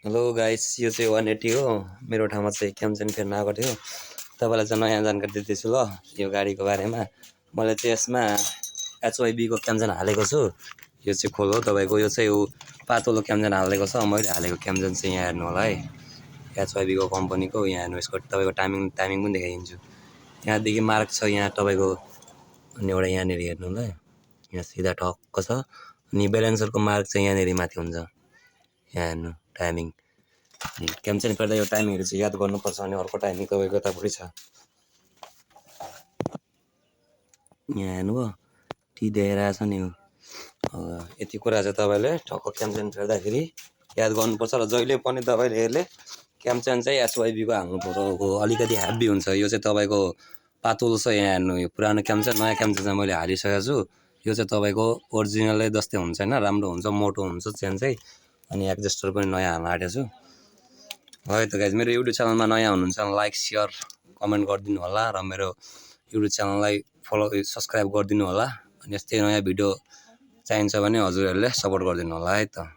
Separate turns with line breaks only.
Hello guys, यो चाहिँ 180 हो। मेरो ठाउँमा चाहिँ क्याम्चन फेर्न आएको थियो। तपाईँलाई चाहिँ नयाँ जानकारी दिँदैछु ल यो गाडीको बारेमा। मैले चाहिँ यसमा HYB को क्याम्चन हालेको छु। यो चाहिँ खोल हो तपाईँको, यो चाहिँ पातलो क्याम्चन हालेको छ। मैले हालेको क्याम्चन चाहिँ यहाँ हेर्नु होला है, HYB को कम्पनीको। यहाँ हेर्नु, यसको तपाईँको टाइमिङ पनि देखाइदिन्छु। यहाँदेखि मार्क छ यहाँ तपाईँको, अनि एउटा यहाँनिर हेर्नु ल, यहाँ सिधा ठक्क छ। अनि ब्यालेन्सरको मार्क चाहिँ यहाँनिर माथि हुन्छ। यहाँ हेर्नु टाइमिङ, क्याम्चन फेर्दा यो टाइमिङहरू चाहिँ याद गर्नुपर्छ। अनि अर्को टाइमिङ तपाईँको यतापट्टि छ, यहाँ हेर्नु भयो टी देखाइरहेछ नि। यति कुरा चाहिँ तपाईँले ठक्क क्याम्चन फेर्दाखेरि याद गर्नुपर्छ। र जहिले पनि तपाईँले यसले क्याम्चन चाहिँ HYB को हाल्नु पर्यो। अलिकति हेभी हुन्छ यो चाहिँ तपाईँको, पातलो छ। यहाँ हेर्नु, यो पुरानो क्याम्चन, नयाँ क्याम्चन चाहिँ मैले हालिसकेको छु। यो चाहिँ तपाईँको ओरिजिनलै जस्तै हुन्छ होइन, राम्रो हुन्छ, मोटो हुन्छ चेन चाहिँ। अनि एडजस्टर पनि नयाँ हाल्न आँटेको छु है त गाइज। मेरो युट्युब च्यानलमा नयाँ हुनुहुन्छ भने लाइक सेयर कमेन्ट गरिदिनु होला, र मेरो युट्युब च्यानललाई सब्सक्राइब गरिदिनु होला। अनि यस्तै नयाँ भिडियो चाहिन्छ भने हजुरहरूले सपोर्ट गरिदिनु होला है त।